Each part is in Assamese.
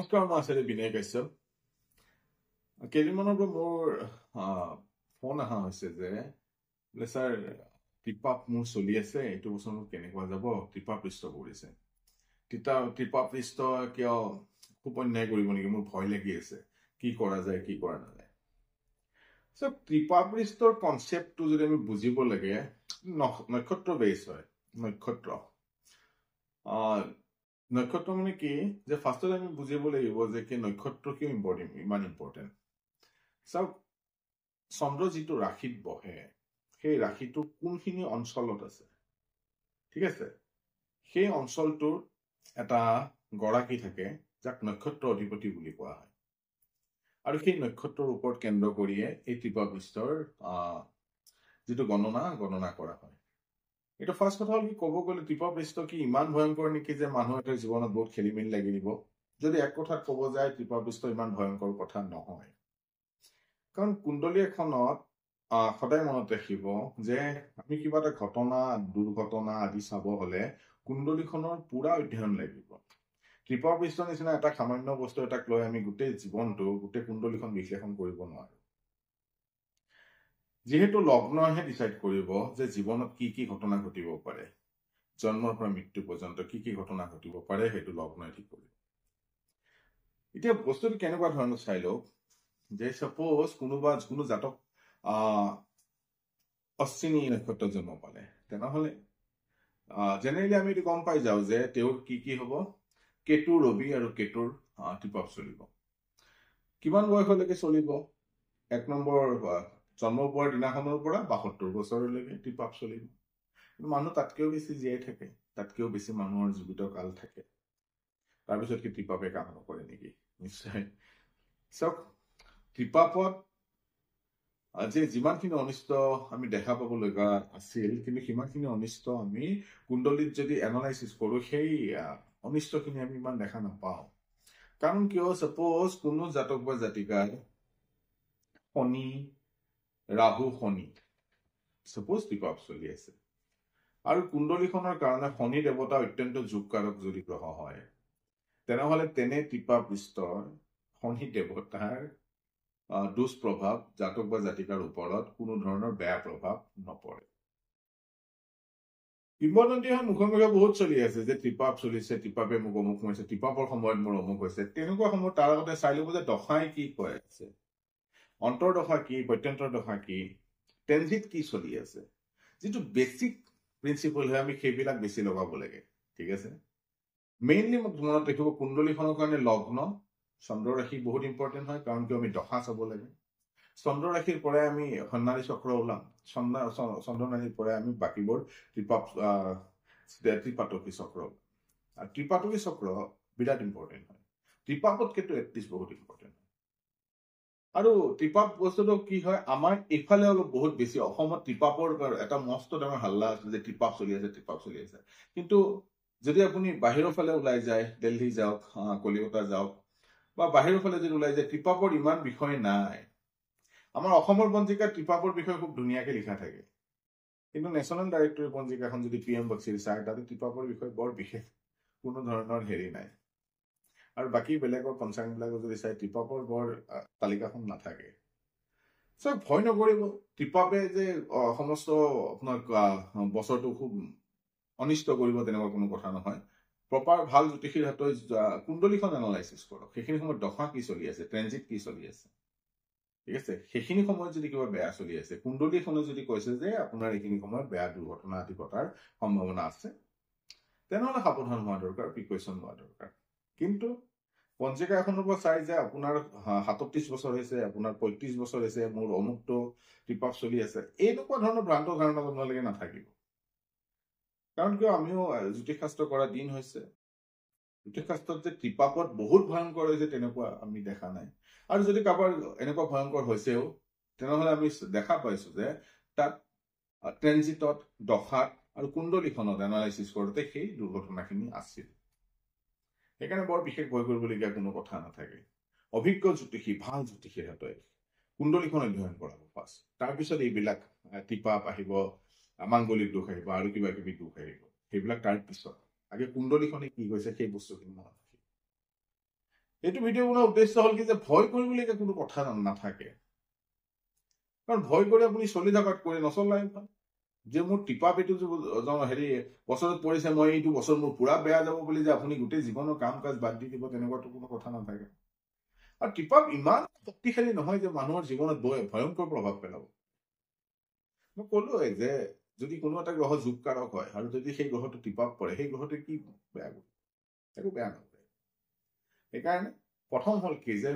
নমস্কাৰ, মই আচাৰ্য বিনয় কাশ্যপ। কেইদিনমানৰ পৰা মোৰ ফোন অহা হৈছে যে বোলে ছাৰ টিপাপ মোৰ চলি আছে, এইটো বছৰ মোৰ কেনেকুৱা যাব, টিপাপ পৃষ্ঠ পৰিছে। টিপাপ পৃষ্ঠ কিয় খুব অন্যায় কৰিব নেকি, মোৰ ভয় লাগি আছে, কি কৰা যায় কি কৰা নাযায়। চ' টিপাপ পৃষ্ঠৰ কনচেপ্টটো যদি আমি বুজিব লাগে, নক্ষত্ৰ বেছ হয়। নক্ষত্ৰ মানে কি, যে ফাৰ্ষ্টত আমি বুজিব লাগিব যে কি নক্ষত্ৰ কিয় ইমান ইম্পৰ্টেণ্ট। চাওক, চন্দ্ৰ যিটো ৰাশিত বহে, সেই ৰাশিটো কোনখিনি অঞ্চলত আছে, ঠিক আছে, সেই অঞ্চলটোৰ এটা গৰাকী থাকে যাক নক্ষত্ৰ অধিপতি বুলি কোৱা হয়। আৰু সেই নক্ষত্ৰৰ ওপৰত কেন্দ্ৰ কৰিয়ে এই টিপাপ পৃষ্ঠৰ যিটো গণনা কৰা হয়। এটা ফাৰ্ষ্ট কথা হ'ল কি, ক'ব গ'লে টিপাপ পৃষ্ঠ কি ইমান ভয়ংকৰ নেকি যে মানুহ এটাৰ জীৱনত বহুত খেলি মেলি লাগি দিব? যদি এক কথাত ক'ব যায়, টিপাপ পৃষ্ঠ ইমান ভয়ংকৰ কথা নহয়। কাৰণ কুণ্ডলী এখনত সদায় মনত ৰাখিব যে আমি কিবা এটা ঘটনা, দুৰ্ঘটনা আদি চাব হলে কুণ্ডলীখনৰ পুৰা অধ্যয়ন লাগিব। টিপাপ পৃষ্ঠৰ নিচিনা এটা সামান্য বস্তু এটাক লৈ আমি গোটেই জীৱনটো, গোটেই কুণ্ডলীখন বিশ্লেষণ কৰিব নোৱাৰো। যিহেতু লগ্নহে ডিচাইড কৰিব যে জীৱনত কি কি ঘটনা ঘটিব পাৰে, জন্মৰ পৰা মৃত্যু পৰ্যন্ত কি কি ঘটনা ঘটিব পাৰে, সেইটো লগ্নই ঠিক কৰিব। এতিয়া বস্তুটো কেনেকুৱা ধৰণৰ চাই লওক, যে সাপোজ কোনো জাতক অশ্বিনী নক্ষত্ৰত জন্ম পালে, তেনেহলে জেনেৰেলি আমি এইটো গম পাই যাওঁ যে তেওঁৰ কি হব, কেতু, ৰবি আৰু কেতুৰ টিপাপ চলিব। কিমান বয়সলৈকে চলিব? 1 নম্বৰ জন্ম পোৱাৰ দিনাখনৰ পৰা 72 বছৰলৈকে টিপাপ চলিব। মানুহ তাতকেও বেছি জীয়াই থাকে, তাতকেও বেছি মানুহৰ জীৱিত কাল থাকে। তাৰপিছত কি টিপাপে কাম নকৰে নেকি? নিশ্চয়। চাওক, টিপাপত যে যিমানখিনি অনিষ্ট আমি দেখা পাব লগা আছিল, কিন্তু সিমানখিনি অনিষ্ট আমি কুণ্ডলীত যদি এনালাইচিছ কৰো, সেই অনিষ্টখিনি আমি ইমান দেখা নাপাওঁ। কাৰণ কিয়, সাপোজ কোনো জাতক বা জাতিকাৰ শনি, ৰাহু, শনি সাপোজ টিপাপ চলি আছে, আৰু কুণ্ডলীখনৰ কাৰণে শনি দেৱতা অত্যন্ত যোগকাৰক যদি গ্ৰহ হয়, তেনেহলে তেনে টিপাপ পৃষ্ঠৰ শনি দেৱতাৰ দুষ্প্ৰভাৱ জাতক বা জাতিকাৰ ওপৰত কোনো ধৰণৰ বেয়া প্ৰভাৱ নপৰে। কিংবদন্তি মুখে মুখে বহুত চলি আছে যে টিপাপ চলিছে, টিপাপে মোক অমুক হৈছে, টিপাপৰ সময়ত মোৰ অমুক হৈছে। তেনেকুৱা সময়ত তাৰ আগতে চাই ল'ব যে দশাই কি কৈ আছে, অন্তৰ্দশা কি, প্ৰত্যন্তৰ দশা কি, ট্ৰেনজিট কি চলি আছে। যিটো বেচিক প্ৰিন্সিপল হয়, আমি সেইবিলাক বেছি লগাব লাগে, ঠিক আছে। মেইনলি মোক মনত ৰাখিব, কুণ্ডলীখনৰ কাৰণে লগ্ন, চন্দ্ৰ ৰাশি বহুত ইম্পৰ্টেণ্ট হয়। কাৰণ কিয়, আমি দশা চাব লাগে। চন্দ্ৰ ৰাশিৰ পৰাই আমি সন্নালী চক্ৰ ওলাম, চন্দ্ৰ ৰাশিৰ পৰাই আমি বাকীবোৰ ত্ৰিপাটকী চক্ৰ। আৰু ত্ৰিপাটকী চক্ৰ বিৰাট ইম্পৰ্টেণ্ট হয়, ত্ৰিপাপতকেতো এটলিষ্ট বহুত ইম্পৰ্টেণ্ট হয়। আৰু ত্ৰিপাপ বস্তুটো কি হয়, আমাৰ এইফালে অলপ বহুত বেছি, অসমত ত্ৰিপাপৰ এটা মস্ত ডাঙৰ হাল্লা আছে যে ত্ৰিপাপ চলি আছে, ত্ৰিপাপ চলি আছে। কিন্তু যদি আপুনি বাহিৰৰ ফালে ওলাই যায়, দিল্লী যাওক, কলিকতা যাওক, বা বাহিৰৰ ফালে যদি ওলাই যায়, ত্ৰিপাপৰ ইমান বিষয় নাই। আমাৰ অসমৰ পঞ্জিকাত ত্ৰিপাপৰ বিষয়ে খুব ধুনীয়াকে লিখা থাকে, কিন্তু নেশ্যনেল ডাইৰেক্টৰী পঞ্জিকাখন যদি PM বক্সিৰ চাই, তাতে ত্ৰিপাপৰ বিষয়ে বৰ বিশেষ কোনো ধৰণৰ হেৰি নাই। আৰু বাকী বেলেগৰ পঞ্চাংগবিলাকো যদি চাই, ত্ৰিপাপৰ বৰ তালিকাখন নাথাকে। চ' ভয় নকৰিব, ত্ৰিপাপে যে সমস্ত আপোনাক বছৰটো খুব অনিষ্ট কৰিব তেনেকুৱা কোনো কথা নহয়। প্ৰপাৰ ভাল জ্যোতিষীৰ হাতত কুণ্ডলীখন এনালাইচিছ কৰক, সেইখিনি সময়ত দশা কি চলি আছে, ট্ৰেনজিট কি চলি আছে, ঠিক আছে। সেইখিনি সময়ত যদি কিবা বেয়া চলি আছে, কুণ্ডলীখনে যদি কৈছে যে আপোনাৰ এইখিনি সময়ত বেয়া দুৰ্ঘটনা আদি ঘটাৰ সম্ভাৱনা আছে, তেনেহলে সাৱধান হোৱা দৰকাৰ, প্ৰিকশ্যন লোৱা দৰকাৰ। কিন্তু পঞ্জিকা এখনৰ পৰা চাই যে আপোনাৰ 37 বছৰ হৈছে, আপোনাৰ 35 বছৰ হৈছে, মোৰ অমুকটো টিপাপ চলি আছে, এনেকুৱা ধৰণৰ ভ্ৰান্ত ধাৰণা আপোনালোকে নাথাকিব। কাৰণ কিয়, আমিও জ্যোতিষ শাস্ত্ৰ কৰা দিন হৈছে, জ্যোতিষ শাস্ত্ৰত যে টিপাপত বহুত ভয়ংকৰ হৈছে তেনেকুৱা আমি দেখা নাই। আৰু যদি কাৰোবাৰ এনেকুৱা ভয়ংকৰ হৈছেও, তেনেহলে আমি দেখা পাইছো যে তাত ট্ৰেনজিটত, দশাত আৰু কুণ্ডলীখনত এনালাইচিছ কৰোঁতে সেই দুৰ্ঘটনাখিনি আছিল। সেইকাৰণে বৰ বিশেষ ভয় কৰিবলগীয়া কোনো কথা নাথাকে। অভিজ্ঞ জ্যোতিষী, ভাল জ্যোতিষীৰ হাতত কুণ্ডলীখন অধ্যয়ন কৰাব ফাৰ্ষ্ট, তাৰপিছত এইবিলাক টিপাপ আহিব, মাংগলিক দোষ আহিব, আৰু কিবা কিবি দোষ আহিব, সেইবিলাক তাৰ পিছত। আগে কুণ্ডলীখনে কি কৈছে সেই বস্তুখিনি মনত ৰাখিব। এইটো ভিডিঅ' বনোৱাৰ উদ্দেশ্য হ'ল কি যে ভয় কৰিবলৈ কোনো কথা নাথাকে, কাৰণ ভয় কৰি আপুনি চলি থকাত কৰি নচলাই ভাল। যে মোৰ টিপাপ এইটো হেৰি বছৰত পৰিছে, মই এইটো বছৰ মোৰ পুৰা বেয়া যাব বুলি যে আপুনি গোটেই জীৱনৰ কাম কাজ বাদ দি দিব, তেনেকুৱাতো কোনো কথা নাথাকে। আৰু টিপাপ ইমান শক্তিশালী নহয় যে মানুহৰ জীৱনত ভয়ংকৰ প্ৰভাৱ পেলাব। মই ক'লোৱে যে যদি কোনো এটা গ্ৰহ যোগকাৰক হয় আৰু যদি সেই গ্ৰহটো টিপাপ পৰে, সেই গ্ৰহটোৱে কি বেয়া কৰিব? একো বেয়া নকৰে। সেইকাৰণে প্ৰথম হ'ল কি যে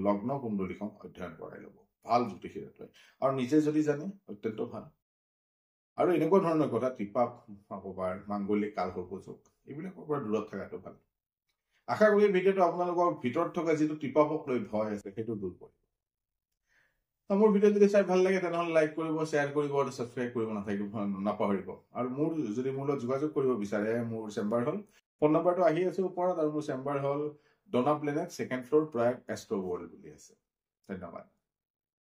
লগ্ন কুণ্ডলীখন অধ্যয়ন কৰাই ল'ব ভাল জ্যোতিষীৰ, আৰু নিজে যদি জানে অত্যন্ত ভাল। আৰু এনেকুৱা ধৰণৰ কথা টিপাপ, অপবাৰ, মাংগলিক কালসৰ্পযোগ এইবিলাকৰ পৰা দূৰত থকাটো ভাল। আশা কৰি ভিডিঅ'টো আপোনালোকৰ ভিতৰত থকা যিটো টিপাপক লৈ ভয় আছে সেইটো দূৰ কৰিব। মোৰ ভিডিঅ' যদি চাই ভাল লাগে তেনেহ'লে লাইক কৰিব, শ্বেয়াৰ কৰিব আৰু ছাবস্ক্ৰাইব কৰিব নাপাহৰিব। আৰু মোৰ লগত যোগাযোগ কৰিব বিচাৰে, মোৰ চেম্বাৰ হ'ল, ফোন নম্বৰটো আহি আছে ওপৰত, আৰু মোৰ চেম্বাৰ হ'ল Dona Planet, 2nd floor, Prag Astro World বুলি আছে। ধন্যবাদ।